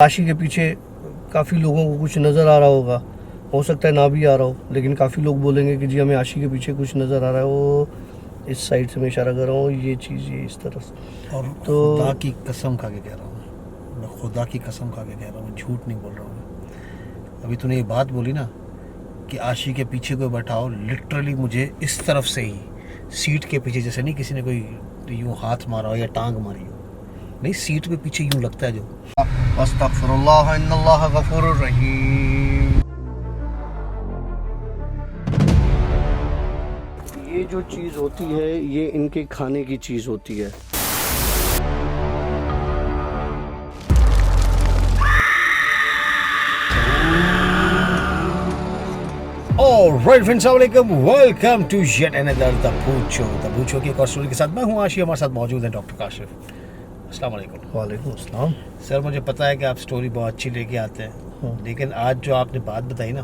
काशी के पीछे काफ़ी लोगों को कुछ नज़र आ रहा होगा, हो सकता है ना भी आ रहा हो, लेकिन काफ़ी लोग बोलेंगे कि जी हमें आशी के पीछे कुछ नज़र आ रहा है। वो इस साइड से मैं इशारा कर रहा हूँ, ये चीज़ ये इस तरह से। और तो खुदा की कसम खा के कह रहा हूँ, मैं खुदा की कसम खा के कह रहा हूँ, झूठ नहीं बोल रहा हूँ। अभी तूने ये बात बोली ना कि आशी के पीछे कोई बैठाओ, लिटरली मुझे इस तरफ से ही सीट के पीछे, जैसे नहीं किसी ने कोई यूँ हाथ मारा हो या टांग मारी हो, नहीं सीट के पीछे यूँ लगता है जो अस्तगफिरुल्लाह इन्नल्लाह गफूरुर रहीम। ये जो चीज़ होती है ये इनके खाने की चीज़ होती है। ऑलराइट फ्रेंड्स, अस्सलाम वालेकुम, welcome to yet another the बूचो की एक और स्टोरी के साथ मैं हूँ आशी। हमारे साथ मौजूद है डॉक्टर काशिफ। अस्सलाम वालेकुम। वालेकुम अस्सलाम। सर मुझे पता है कि आप स्टोरी बहुत अच्छी लेके आते हैं, लेकिन आज जो आपने बात बताई ना,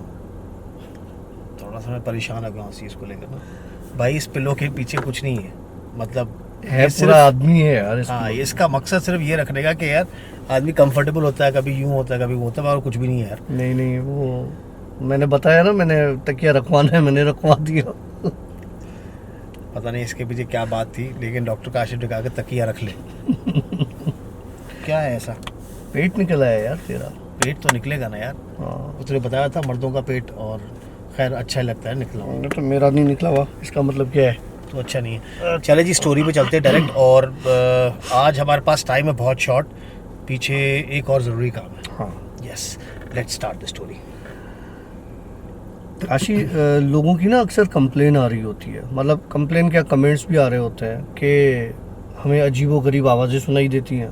थोड़ा सा मैं परेशान हो गया हूँ इस चीज़ को लेकर ना। भाई इस पिलो के पीछे कुछ नहीं है, मतलब है पूरा आदमी है यार। हाँ, इसका मकसद सिर्फ ये रखने का कि यार आदमी कंफर्टेबल होता है, कभी यूँ होता है कभी वो होता है, और कुछ भी नहीं है यार। नहीं वो मैंने बताया ना, मैंने तकिया रखवाना है, मैंने रखवा दिया। पता नहीं इसके पीछे क्या बात थी, लेकिन डॉक्टर काशिफ ने कहा कि तकिया रख ले। क्या है ऐसा? पेट निकल आया यार तेरा। पेट तो निकलेगा ना यार, हाँ, उसने बताया था मर्दों का पेट, और खैर अच्छा ही लगता है निकला हुआ, तो मेरा नहीं निकला हुआ, इसका मतलब क्या है? तो अच्छा नहीं है। चले जी स्टोरी पे चलते हैं डायरेक्ट। और आज हमारे पास टाइम है बहुत शॉर्ट, पीछे एक और ज़रूरी काम है। हाँ yes, let's start the story. Kashi, लोगों की ना अक्सर कंप्लेन आ रही होती है, मतलब कंप्लेन क्या, कमेंट्स भी आ रहे होते हैं कि हमें अजीबोगरीब आवाज़ें सुनाई देती हैं।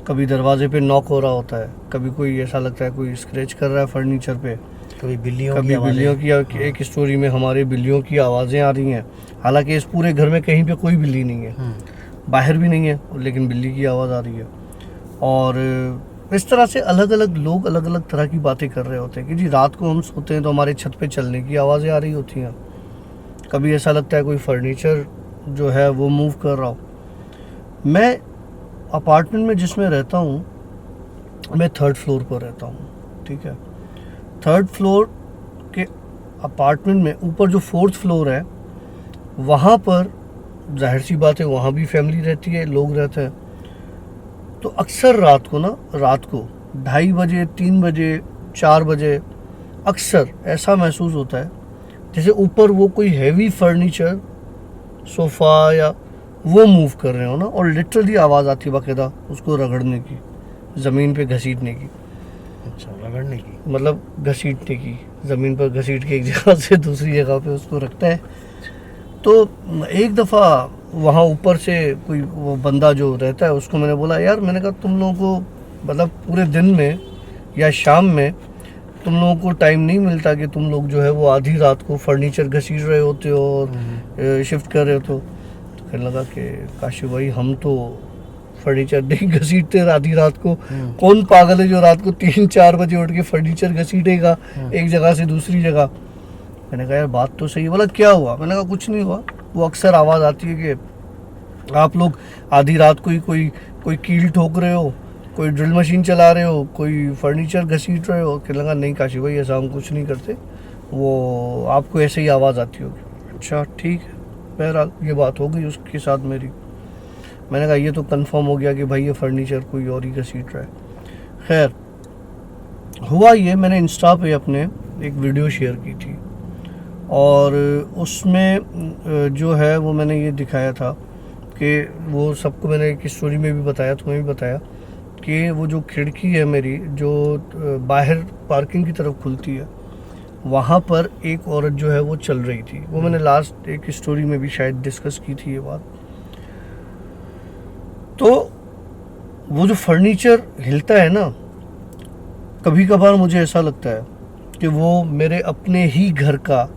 कभी दरवाजे पे नॉक हो रहा होता है, कभी कोई ऐसा लगता है कोई स्क्रैच कर रहा है फर्नीचर पे, कभी बिल्लियों कभी बिल्लियों की एक स्टोरी में हमारे बिल्लियों की आवाज़ें आ रही हैं। हालांकि इस पूरे घर में कहीं पे कोई बिल्ली नहीं है, बाहर भी नहीं है, लेकिन बिल्ली की आवाज़ आ रही है। और इस तरह से अलग अलग लोग अलग अलग तरह की बातें कर रहे होते हैं कि जी रात को हम सोते हैं तो हमारे छत पे चलने की आवाज़ें आ रही होती हैं। कभी ऐसा लगता है कोई फर्नीचर जो है वो मूव कर रहा हो। मैं अपार्टमेंट में जिसमें रहता हूँ, मैं 3rd फ्लोर पर रहता हूँ, ठीक है। 3rd फ्लोर के अपार्टमेंट में ऊपर जो 4th फ्लोर है, वहाँ पर जाहिर सी बात है वहाँ भी फैमिली रहती है, लोग रहते हैं। तो अक्सर रात को 2:30 बजे, 3 बजे, 4 बजे अक्सर ऐसा महसूस होता है जैसे ऊपर वो कोई हैवी फर्नीचर, सोफ़ा या वो मूव कर रहे हो ना, और लिटरली आवाज़ आती है बाकायदा उसको रगड़ने की, ज़मीन पे घसीटने की। अच्छा, रगड़ने की मतलब घसीटने की, ज़मीन पर घसीट के एक जगह से दूसरी जगह पे उसको रखता है। तो एक दफ़ा वहाँ ऊपर से कोई वो बंदा जो रहता है उसको मैंने बोला, यार मैंने कहा तुम लोगों को मतलब पूरे दिन में या शाम में तुम लोगों को टाइम नहीं मिलता कि तुम लोग जो है वो आधी रात को फर्नीचर घसीट रहे होते हो और शिफ्ट कर रहे हो। तो कहने लगा कि काशी भाई हम तो फर्नीचर नहीं घसीटते आधी रात को, कौन पागल है जो रात को 3-4 बजे उठ के फर्नीचर घसीटेगा एक जगह से दूसरी जगह। मैंने कहा यार बात तो सही है। बोला क्या हुआ? मैंने कहा कुछ नहीं हुआ, वो अक्सर आवाज़ आती है कि आप लोग आधी रात को ही कोई कील ठोक रहे हो, कोई ड्रिल मशीन चला रहे हो, कोई फर्नीचर घसीट रहे हो। कहने लगा नहीं काशी भाई ऐसा हम कुछ नहीं करते, वो आपको ऐसे ही आवाज़ आती होगी। अच्छा ठीक है, बहरहाल ये बात हो गई उसके साथ मेरी। मैंने कहा ये तो कंफर्म हो गया कि भाई ये फर्नीचर कोई और ही घसीट रहा है। खैर हुआ ये, मैंने इंस्टा पे अपने एक वीडियो शेयर की थी और उसमें जो है वो मैंने ये दिखाया था कि वो सबको मैंने एक स्टोरी में भी बताया, तुम्हें भी बताया कि वो जो खिड़की है मेरी जो बाहर पार्किंग की तरफ खुलती है, वहाँ पर एक औरत जो है वो चल रही थी। वो मैंने लास्ट एक स्टोरी में भी शायद डिस्कस की थी ये बात। तो वो जो फर्नीचर हिलता है ना, कभी कभार मुझे ऐसा लगता है कि वो मेरे अपने ही घर का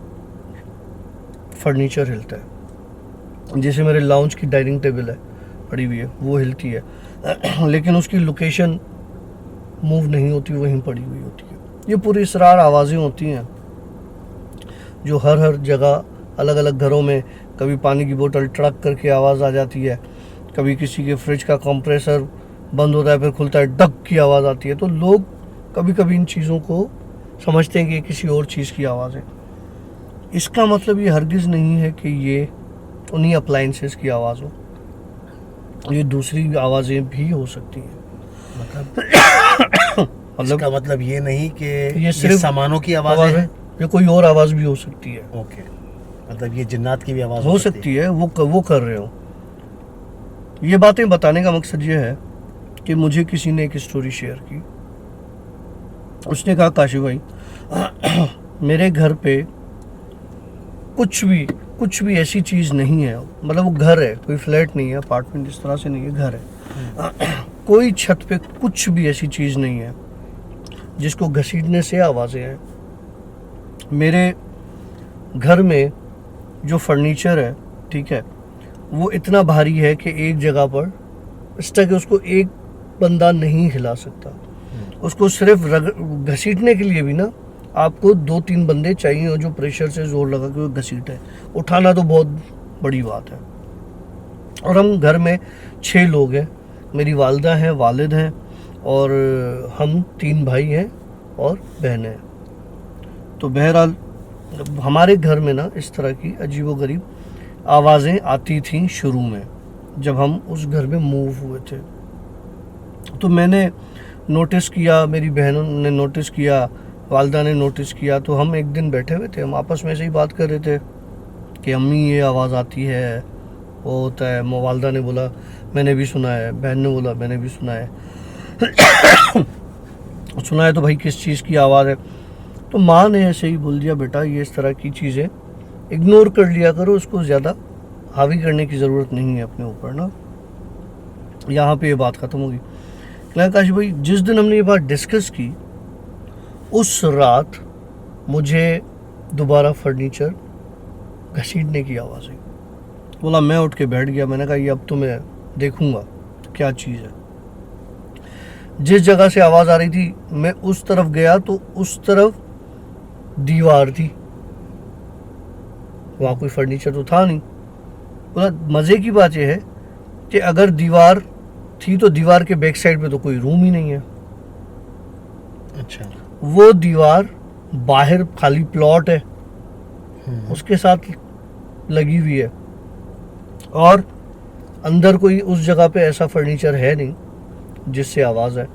फर्नीचर हिलता है। जैसे मेरे लाउंज की डाइनिंग टेबल है पड़ी हुई है, वो हिलती है लेकिन उसकी लोकेशन मूव नहीं होती, वहीं पड़ी हुई होती है। ये पूरी इसरार आवाज़ें होती हैं जो हर जगह अलग अलग घरों में, कभी पानी की बोतल टड़क करके आवाज़ आ जाती है, कभी किसी के फ्रिज का कंप्रेसर बंद होता है, फिर खुलता है, डक की आवाज़ आती है। तो लोग कभी कभी इन चीज़ों को समझते हैं कि ये किसी और चीज़ की आवाज़ है। इसका मतलब ये हरगिज़ नहीं है कि ये उन्हीं अप्लाइंसेस की आवाज़ हो, ये दूसरी आवाज़ें भी हो सकती हैं। मतलब इसका मतलब ये नहीं कि ये सिर्फ सामानों की आवाज़ है, ये कोई और आवाज़ भी हो सकती है। ओके, मतलब ये जिन्नात की भी आवाज़ हो सकती है, वो कर रहे हो। ये बातें बताने का मकसद ये है कि मुझे किसी ने एक स्टोरी शेयर की। उसने कहा काशी भाई मेरे घर पे कुछ भी ऐसी चीज़ नहीं है, मतलब वो घर है, कोई फ्लैट नहीं है, अपार्टमेंट इस तरह से नहीं है, घर है। कोई छत पे कुछ भी ऐसी चीज़ नहीं है जिसको घसीटने से आवाज़ें आए। मेरे घर में जो फर्नीचर है, ठीक है, वो इतना भारी है कि एक जगह पर स्टक है, उसको एक बंदा नहीं हिला सकता। उसको सिर्फ घसीटने के लिए भी ना आपको 2-3 बंदे चाहिए और जो प्रेशर से जोर लगा के वो घसीटे। उठाना तो बहुत बड़ी बात है। और हम घर में 6 लोग हैं, मेरी वालदा हैं, वालिद हैं, और हम 3 भाई हैं और बहनें हैं। तो बहरहाल हमारे घर में ना इस तरह की अजीबोगरीब आवाज़ें आती थीं शुरू में, जब हम उस घर में मूव हुए थे। तो मैंने नोटिस किया, मेरी बहनों ने नोटिस किया, वालदा ने नोटिस किया। तो हम एक दिन बैठे हुए थे, हम आपस में ऐसे ही बात कर रहे थे कि अम्मी ये आवाज़ आती है, वो होता है। वालदा ने बोला मैंने भी सुना है, बहन ने बोला मैंने भी सुना है। सुना है तो भाई किस चीज़ की आवाज़ है? तो माँ ने ऐसे ही बोल दिया, बेटा ये इस तरह की चीज़ें इग्नोर कर लिया करो, उसको ज़्यादा हावी करने की ज़रूरत नहीं है अपने ऊपर ना। यहाँ पे ये बात ख़त्म होगी। काशी भाई जिस दिन हमने ये बात डिस्कस की, उस रात मुझे दोबारा फर्नीचर घसीटने की आवाज़ आई। बोला, मैं उठ के बैठ गया। मैंने कहा ये अब तो मैं देखूंगा क्या चीज़ है। जिस जगह से आवाज़ आ रही थी मैं उस तरफ गया तो उस तरफ दीवार थी, वहाँ कोई फर्नीचर तो था नहीं। बोला मज़े की बात यह है कि अगर दीवार थी तो दीवार के बैक साइड पे तो कोई रूम ही नहीं है। अच्छा, वो दीवार बाहर खाली प्लॉट है, उसके साथ लगी हुई है, और अंदर कोई उस जगह पे ऐसा फर्नीचर है नहीं जिससे आवाज़ है।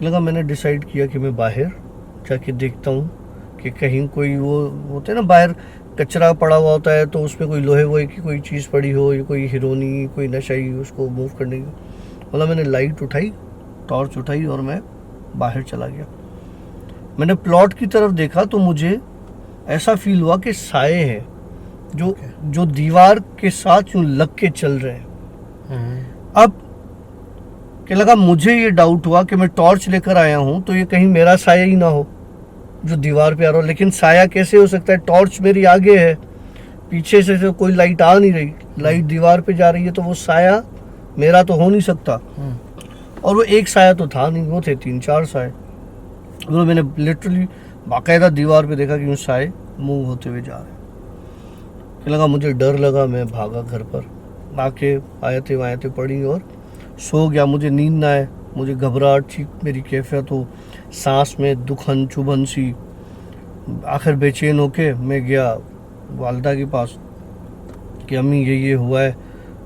लगा मैंने डिसाइड किया कि मैं बाहर जाके देखता हूँ कि कहीं कोई वो होते हैं ना, बाहर कचरा पड़ा हुआ होता है तो उसमें कोई लोहे वोहे की कोई चीज़ पड़ी हो, या कोई हिरोनी, कोई नशाई, उसको मूव करने की। बोला मैंने लाइट उठाई, टॉर्च उठाई और मैं बाहर चला गया। मैंने प्लॉट की तरफ देखा तो मुझे ऐसा फील हुआ कि साए हैं जो दीवार के साथ यूं लग के चल रहे हैं। अब क्या लगा, मुझे ये डाउट हुआ कि मैं टॉर्च लेकर आया हूं तो ये कहीं मेरा साया ही ना हो जो दीवार पे आ रहा हो। लेकिन साया कैसे हो सकता है? टॉर्च मेरी आगे है, पीछे से तो कोई लाइट आ नहीं रही, लाइट दीवार पे जा रही है, तो वो साया मेरा तो हो नहीं सकता। और वो एक साया तो था नहीं, वो थे 3-4 साए। तो मैंने लिटरली बाकायदा दीवार पे देखा कि उन साए मूव होते हुए जा रहे हैं। लगा मुझे डर लगा, मैं भागा घर पर, आके आयतें पढ़ी और सो गया। मुझे नींद ना आए, मुझे घबराहट थी, मेरी कैफियत हो, सांस में दुखन चुभन सी। आखिर बेचैन होके मैं गया वालदा के पास कि अम्मी ये हुआ है।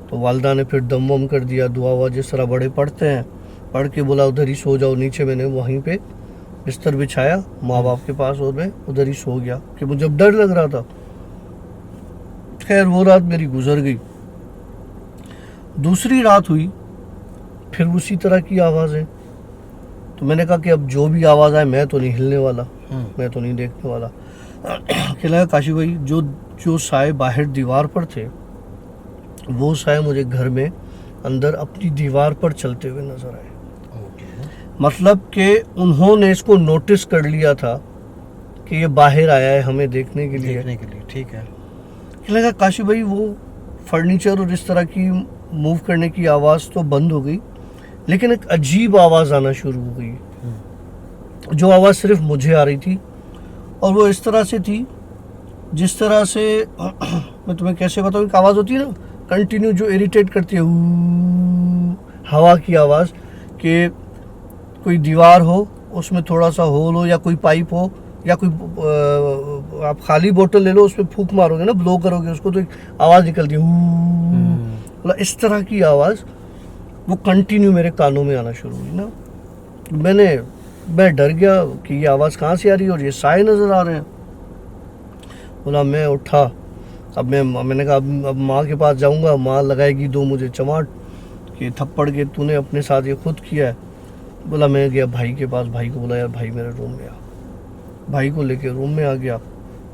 तो वालदा ने फिर दम वम कर दिया, दुआ हुआ जिस तरह बड़े पढ़ते हैं, पढ़ के बोला उधर ही सो जाओ नीचे। मैंने वहीं पे बिस्तर बिछाया माँ बाप के पास और मैं उधर ही सो गया कि मुझे डर लग रहा था। खैर वो रात मेरी गुजर गई। दूसरी रात हुई, फिर उसी तरह की आवाज़ें। तो मैंने कहा कि अब जो भी आवाज़ आए मैं तो नहीं हिलने वाला, मैं तो नहीं देखने वाला। कहला काशी भाई जो साए बाहर दीवार पर थे वो साए मुझे घर में अंदर अपनी दीवार पर चलते हुए नजर आए। मतलब कि उन्होंने इसको नोटिस कर लिया था कि ये बाहर आया है हमें देखने के लिए। ठीक है। लगा काशी भाई वो फर्नीचर और इस तरह की मूव करने की आवाज़ तो बंद हो गई, लेकिन एक अजीब आवाज़ आना शुरू हो गई, जो आवाज़ सिर्फ मुझे आ रही थी। और वो इस तरह से थी जिस तरह से मैं तुम्हें कैसे बताऊँ, एक आवाज़ होती है ना कंटिन्यू जो इरिटेट करती है, हवा की आवाज़, कि कोई दीवार हो, उसमें थोड़ा सा होल हो, या कोई पाइप हो, या कोई आप खाली बोतल ले लो, उसमें फूंक मारोगे ना, ब्लो करोगे उसको, तो एक आवाज़ निकलती है, मतलब इस तरह की आवाज़ वो कंटिन्यू मेरे कानों में आना शुरू हुई ना। मैं डर गया कि ये आवाज़ कहाँ से आ रही है और ये साए नज़र आ रहे हैं। बोला मैं उठा, अब मैंने कहा अब माँ के पास जाऊँगा, माँ लगाएगी दो मुझे चमाट कि थप्पड़ के तूने अपने साथ ये खुद किया है। बोला मैं गया भाई के पास, भाई को बोला यार भाई मेरे रूम में आ। भाई को लेके रूम में आ गया,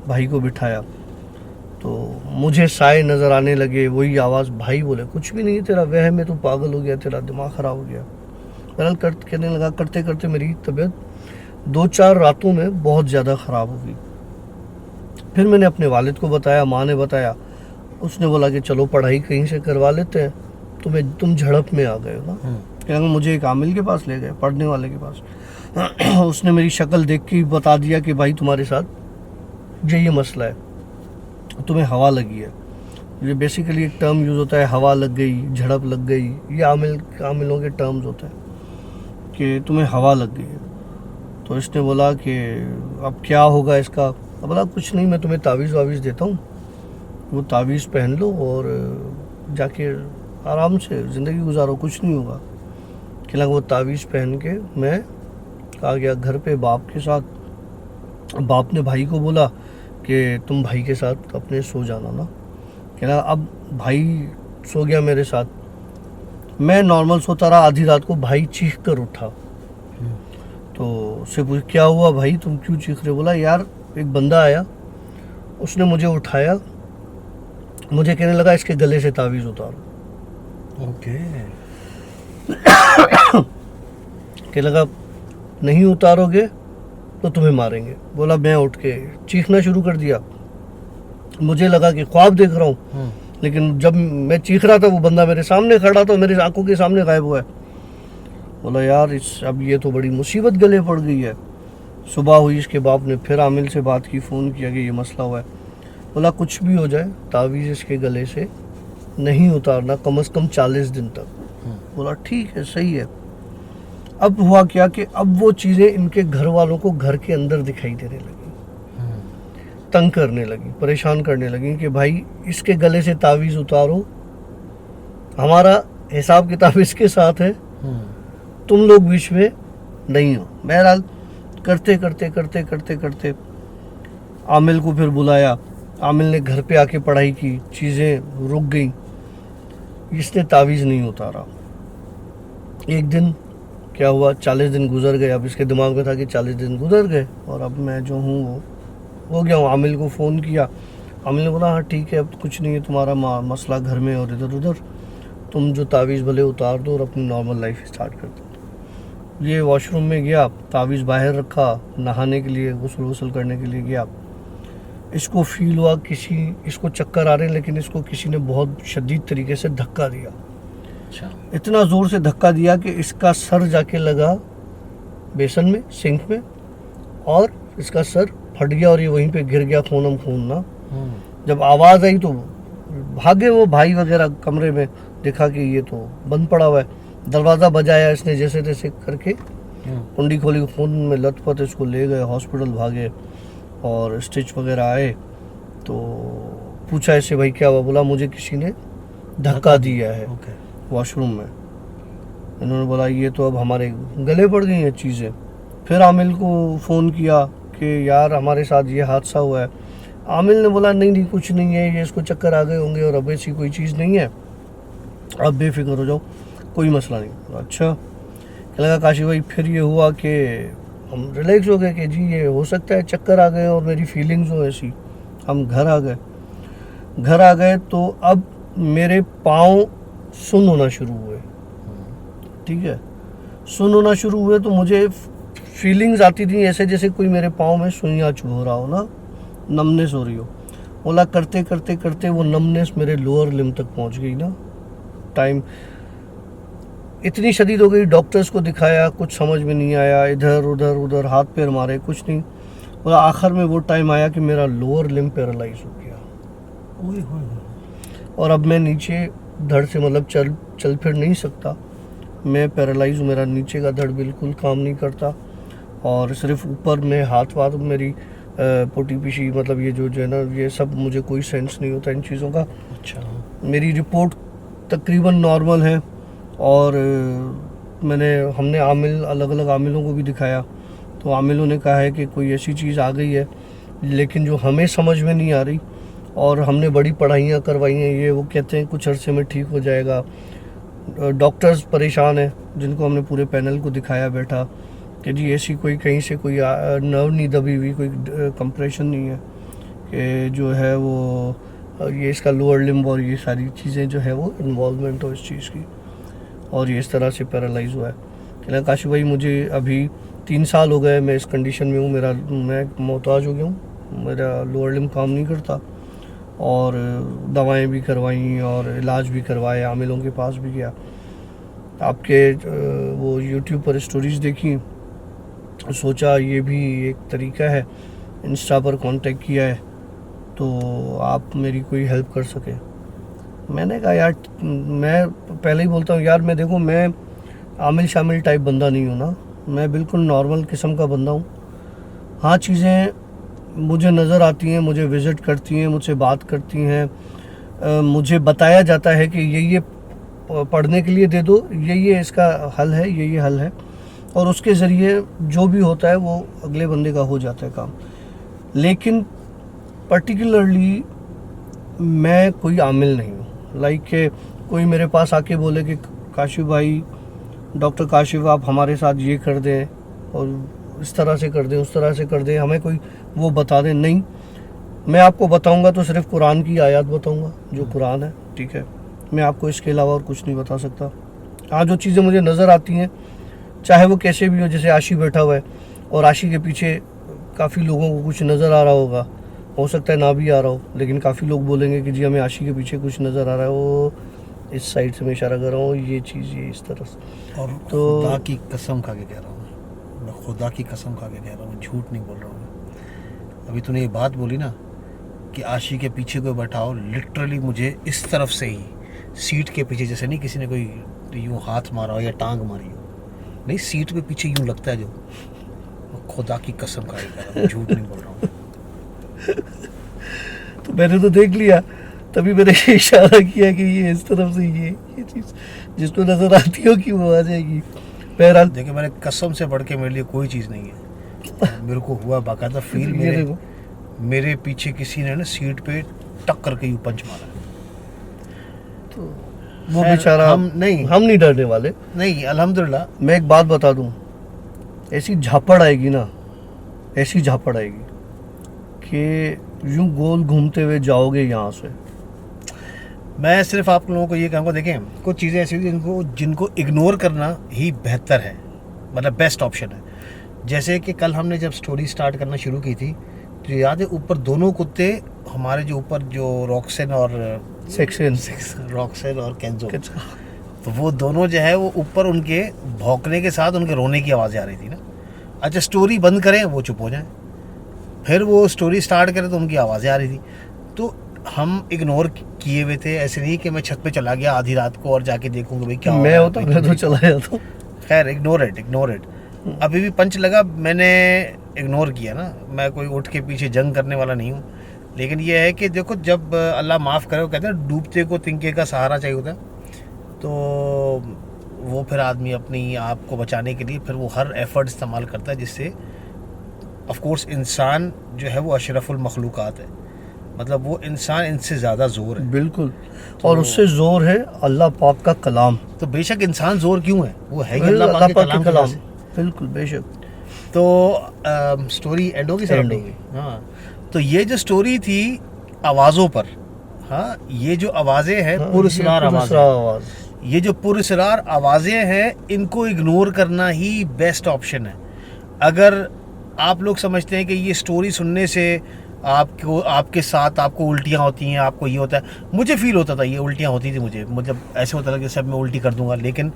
भाई को बिठाया, तो मुझे साए नज़र आने लगे, वही आवाज़। भाई बोले कुछ भी नहीं है, तेरा वहम है, तू पागल हो गया, तेरा दिमाग ख़राब हो गया। बहरहाल कहने लगा, करते करते मेरी तबीयत 2-4 रातों में बहुत ज़्यादा ख़राब हो गई। फिर मैंने अपने वालिद को बताया, माँ ने बताया, उसने बोला कि चलो पढ़ाई कहीं से करवा लेते हैं, तुम झड़प में आ गए हो ना। कहने मुझे एक आमिल के पास ले गए, पढ़ने वाले के पास। उसने मेरी शक्ल देख के बता दिया कि भाई तुम्हारे साथ ये मसला है, तुम्हें हवा लगी है। ये बेसिकली एक टर्म यूज़ होता है, हवा लग गई, झड़प लग गई, ये आमिलों के टर्म्स होते हैं कि तुम्हें हवा लग गई है। तो इसने बोला कि अब क्या होगा इसका। अब बोला कुछ नहीं, मैं तुम्हें तावीज़ वावीज़ देता हूँ, वो तावीज़ पहन लो और जाके आराम से ज़िंदगी गुजारो, कुछ नहीं होगा। कहला वो तावीज़ पहन के मैं आ गया घर पे बाप के साथ। बाप ने भाई को बोला कि तुम भाई के साथ अपने सो जाना ना। कहला अब भाई सो गया मेरे साथ, मैं नॉर्मल सोता रहा। आधी रात को भाई चीख कर उठा, तो उससे पूछ क्या हुआ भाई, तुम क्यों चीख रहे? बोला यार एक बंदा आया, उसने मुझे उठाया, मुझे कहने लगा इसके गले से तावीज़ उतारो। ओके। कहने लगा नहीं उतारोगे तो तुम्हें मारेंगे। बोला मैं उठ के चीखना शुरू कर दिया। मुझे लगा कि ख्वाब देख रहा हूँ, लेकिन जब मैं चीख रहा था वो बंदा मेरे सामने खड़ा था, मेरे आंखों के सामने गायब हुआ है। बोला यार अब ये तो बड़ी मुसीबत गले पड़ गई है। सुबह हुई, इसके बाप ने फिर आमिल से बात की, फ़ोन किया कि ये मसला हुआ है। बोला कुछ भी हो जाए तावीज़ इसके गले से नहीं उतारना, कम से कम 40 दिन तक। बोला ठीक है, सही है। अब हुआ क्या कि अब वो चीज़ें इनके घर वालों को घर के अंदर दिखाई देने लगी, तंग करने लगी, परेशान करने लगी कि भाई इसके गले से तावीज़ उतारो, हमारा हिसाब किताब इसके साथ है, तुम लोग बीच में नहीं हो। बहरहाल करते करते करते करते करते आमिल को फिर बुलाया। आमिल ने घर पे आके पढ़ाई की, चीज़ें रुक गई, इसने तावीज़ नहीं उतारा। एक दिन क्या हुआ, 40 दिन गुजर गए। अब इसके दिमाग में था कि 40 दिन गुजर गए और अब मैं जो हूँ वो हो गया हूँ। आमिल को फ़ोन किया, आमिल ने बोला हाँ ठीक है, अब कुछ नहीं है तुम्हारा मसला घर में और इधर उधर, तुम जो तावीज़ भले उतार दो और अपनी नॉर्मल लाइफ स्टार्ट कर दो। ये वॉशरूम में गया, तावीज़ बाहर रखा, नहाने के लिए, गुस्ल करने के लिए गया। इसको फील हुआ इसको चक्कर आ रहे हैं, लेकिन इसको किसी ने बहुत शदीद तरीके से धक्का दिया। अच्छा। इतना ज़ोर से धक्का दिया कि इसका सर जाके लगा बेसन में, सिंक में, और इसका सर फट गया और ये वहीं पे गिर गया, खून ना। जब आवाज़ आई तो भागे वो भाई वगैरह कमरे में, देखा कि ये तो बंद पड़ा हुआ है। दरवाज़ा बजाया इसने जैसे तैसे करके, कुंडी खोली, खून में लथपथ, इसको ले गए हॉस्पिटल, भागे और स्टिच वगैरह आए। तो पूछा इससे भाई क्या हुआ? बोला मुझे किसी ने धक्का दिया है वॉशरूम में। इन्होंने बोला ये तो अब हमारे गले पड़ गई हैं चीज़ें। फिर आमिल को फ़ोन किया कि यार हमारे साथ ये हादसा हुआ है। आमिल ने बोला नहीं कुछ नहीं है, ये इसको चक्कर आ गए होंगे और अब ऐसी कोई चीज़ नहीं है, अब बेफिक्र हो जाओ, कोई मसला नहीं। अच्छा, क्या लगा काशी भाई, फिर ये हुआ कि हम रिलैक्स हो गए कि जी ये हो सकता है चक्कर आ गए और मेरी फीलिंग्स हो ऐसी। हम घर आ गए तो अब मेरे पाँव सुन होना शुरू हुए। ठीक है, सुन होना शुरू हुए तो मुझे फीलिंग्स आती थी ऐसे जैसे कोई मेरे पाँव में सुइयाँ चुभ रहा हो ना, नमनेस हो रही हो। बोला करते करते करते वो नमनेस मेरे लोअर लिम्ब तक पहुंच गई ना। टाइम इतनी शदीद हो गई, डॉक्टर्स को दिखाया, कुछ समझ में नहीं आया, इधर उधर हाथ पैर मारे, कुछ नहीं। बोला आखिर में वो टाइम आया कि मेरा लोअर लिम्ब पैरालाइज हो गया और अब मैं नीचे धड़ से मतलब चल फिर नहीं सकता। मैं पैरालाइज हूँ, मेरा नीचे का धड़ बिल्कुल काम नहीं करता और सिर्फ ऊपर में हाथ वाथ मेरी पोटी पीछी मतलब ये जो है ना ये सब मुझे कोई सेंस नहीं होता इन चीज़ों का। अच्छा। मेरी रिपोर्ट तकरीबन नॉर्मल है और हमने आमिल अलग अलग आमिलों को भी दिखाया तो आमिलों ने कहा है कि कोई ऐसी चीज़ आ गई है लेकिन जो हमें समझ में नहीं आ रही और हमने बड़ी पढ़ाइयाँ करवाई हैं, ये वो कहते हैं कुछ अरसे में ठीक हो जाएगा। डॉक्टर्स परेशान हैं जिनको हमने पूरे पैनल को दिखाया बैठा कि जी ऐसी कोई कहीं से कोई नर्व नहीं दबी हुई, कोई कंप्रेशन नहीं है कि जो है वो ये इसका लोअर लिम्ब और ये सारी चीज़ें जो है वो इन्वॉल्वमेंट हो इस चीज़ की और ये इस तरह से पैरालाइज हुआ है। कहना काशी भाई मुझे अभी 3 साल हो गए मैं इस कंडीशन में हूँ, मैं मोहताज हो गया हूँ, मेरा लोअर लिम्ब काम नहीं करता और दवाएं भी करवाई और इलाज भी करवाए, आमिलों के पास भी गया। आपके वो यूट्यूब पर स्टोरीज़ देखी, सोचा ये भी एक तरीका है, इंस्टा पर कांटेक्ट किया है तो आप मेरी कोई हेल्प कर सके। मैंने कहा यार मैं पहले ही बोलता हूँ यार, मैं देखो मैं आमिल शामिल टाइप बंदा नहीं हूँ ना, मैं बिल्कुल नॉर्मल किस्म का बंदा हूँ। हाँ चीज़ें मुझे नज़र आती हैं, मुझे विज़िट करती हैं, मुझसे बात करती हैं, मुझे बताया जाता है कि ये पढ़ने के लिए दे दो, ये इसका हल है, ये हल है और उसके ज़रिए जो भी होता है वो अगले बंदे का हो जाता है काम। लेकिन पर्टिकुलरली मैं कोई आमिल नहीं हूँ। लाइक के कोई मेरे पास आके बोले कि काशिफ भाई, डॉक्टर काशिफ आप हमारे साथ ये कर दें और इस तरह से कर दें, उस तरह से कर दें, हमें कोई वो बता दें, नहीं। मैं आपको बताऊंगा तो सिर्फ कुरान की आयत बताऊंगा जो कुरान है, ठीक है। मैं आपको इसके अलावा और कुछ नहीं बता सकता। हाँ जो चीज़ें मुझे नज़र आती हैं चाहे वो कैसे भी हो, जैसे आशी बैठा हुआ है और आशी के पीछे काफ़ी लोगों को कुछ नज़र आ रहा होगा, हो सकता है ना भी आ रहा हो, लेकिन काफ़ी लोग बोलेंगे कि जी हमें आशी के पीछे कुछ नज़र आ रहा है, वो इस साइड से मैं इशारा कर रहा हूँ, ये चीज़ ये इस तरह से। और तो खुदा की कसम खा के कह रहा हूँ, मैं खुदा की कसम खा के कह रहा हूँ, झूठ नहीं बोल रहा हूँ। अभी तूने ये बात बोली ना कि आशी के पीछे कोई बैठाओ, लिटरली मुझे इस तरफ से ही सीट के पीछे, जैसे नहीं किसी ने कोई यूँ हाथ मारा हो या टांग मारी हो, नहीं सीट के पीछे यूँ लगता है जो, खुदा की कसम खा के कह रहा हूँ, झूठ नहीं बोल रहा हूँ। तो मैंने तो देख लिया, तभी मैंने इशारा किया कि ये इस तरफ से ये चीज़ जिसको नज़र आती हो कि वो आ जाएगी। बहरहाल देखिए मैंने कसम से बढ़ के मेरे लिए कोई चीज़ नहीं है, मेरे को हुआ बाकायदा फील, मेरे पीछे किसी ने ना सीट पे टक करके यूँ पंच मारा। तो वो बेचारा हम नहीं डरने वाले, नहीं अल्हम्दुलिल्लाह। मैं एक बात बता दूं, ऐसी झापड़ आएगी ना, ऐसी झापड़ आएगी कि यूं गोल घूमते हुए जाओगे यहाँ से। मैं सिर्फ आप लोगों को ये कहूँगा, देखें कुछ चीज़ें ऐसी जिनको इग्नोर करना ही बेहतर है, मतलब बेस्ट ऑप्शन है। जैसे कि कल हमने जब स्टोरी स्टार्ट करना शुरू की थी तो याद है ऊपर दोनों कुत्ते हमारे जो ऊपर जो रॉक्सन और रॉक्सन और केंजो, तो वो दोनों जो है वो ऊपर उनके भौंकने के साथ उनके रोने की आवाज़ें आ रही थी ना। अच्छा स्टोरी बंद करें वो चुप हो जाएं, फिर वो स्टोरी स्टार्ट करें तो उनकी आवाज़ें आ रही थी, तो हम इग्नोर किए हुए थे। ऐसे नहीं कि मैं छत पे चला गया आधी रात को और जाके देखूंगा भाई क्या मैं होता मैं तो चला जाता। खैर इग्नोर इट। अभी भी पंच लगा, मैंने इग्नोर किया ना, मैं कोई उठ के पीछे जंग करने वाला नहीं हूँ। लेकिन ये है कि देखो जब अल्लाह माफ़ करे, वो कहते हैं डूबते को तिनके का सहारा चाहिए होता है, तो वो फिर आदमी अपनी आप को बचाने के लिए फिर वो हर एफर्ट इस्तेमाल करता है, जिससे ऑफ कोर्स इंसान जो है वो अशरफुल मखलूक़ात है, मतलब वो इंसान इनसे ज़्यादा ज़ोर है। बिल्कुल, तो और उससे ज़ोर है अल्लाह पाक का कलाम। तो बेशक इंसान ज़ोर क्यों है, वो है अल्लाह पाक के कलाम। बिल्कुल बेशक। तो स्टोरी एंड होगी सर, एंड होगी। हाँ तो ये जो स्टोरी थी आवाज़ों पर, हाँ ये जो आवाज़ें हैं पुरस्रार आवाज़, ये जो पुरस्रार आवाज़ें हैं इनको इग्नोर करना ही बेस्ट ऑप्शन है। अगर आप लोग समझते हैं कि ये स्टोरी सुनने से आपको आपके साथ आपको उल्टियाँ होती हैं, आपको ये होता है, मुझे फील होता था ये उल्टियाँ होती थी मुझे, मतलब ऐसे होता था कि सब मैं उल्टी कर दूंगा, लेकिन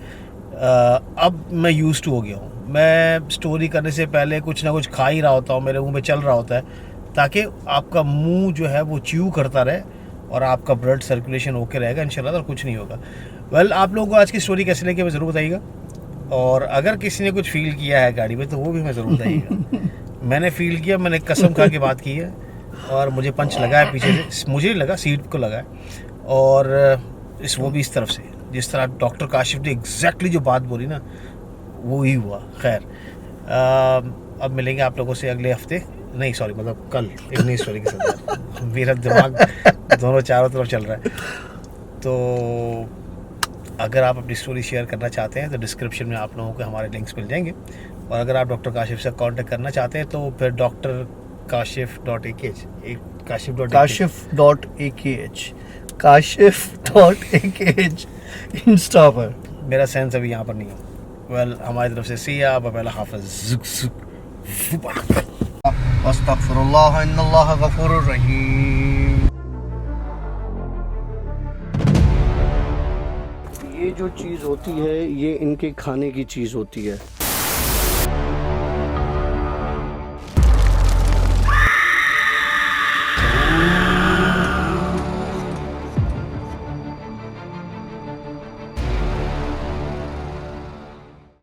अब मैं यूज़ टू हो गया हूँ। मैं स्टोरी करने से पहले कुछ ना कुछ खा ही रहा होता हूँ, मेरे मुंह में चल रहा होता है, ताकि आपका मुंह जो है वो च्यू करता रहे और आपका ब्लड सर्कुलेशन ओके रहेगा इंशाल्लाह, और कुछ नहीं होगा। वेल आप लोगों को आज की स्टोरी कैसे लगी हमें ज़रूर बताइएगा, और अगर किसी ने कुछ फील किया है गाड़ी में तो वो भी हमें ज़रूर बताइएगा। मैंने फील किया, मैंने कसम खा के बात की है, और मुझे पंच लगा है पीछे से, मुझे लगा सीट को लगा है, और वो भी इस तरफ से, जिस तरह डॉक्टर काशिफ ने एग्जैक्टली जो बात बोली ना वो ही हुआ। खैर अब मिलेंगे आप लोगों से अगले हफ्ते, नहीं सॉरी मतलब कल एक नई स्टोरी के साथ। मेरा दिमाग दोनों चारों तरफ चल रहा है। तो अगर आप अपनी स्टोरी शेयर करना चाहते हैं तो डिस्क्रिप्शन में आप लोगों को हमारे लिंक्स मिल जाएंगे, और अगर आप डॉक्टर काशिफ से कांटेक्ट करना चाहते हैं तो फिर काशिफ.akh इंस्टा पर। मेरा सेंस अभी यहाँ पर नहीं है। वेल हमारी तरफ से सी या बाबा हाफिज़। अस्तगफिरुल्लाह इन्नल्लाह गफूरुर रहीम। ये जो चीज़ होती है ये इनके खाने की चीज़ होती है।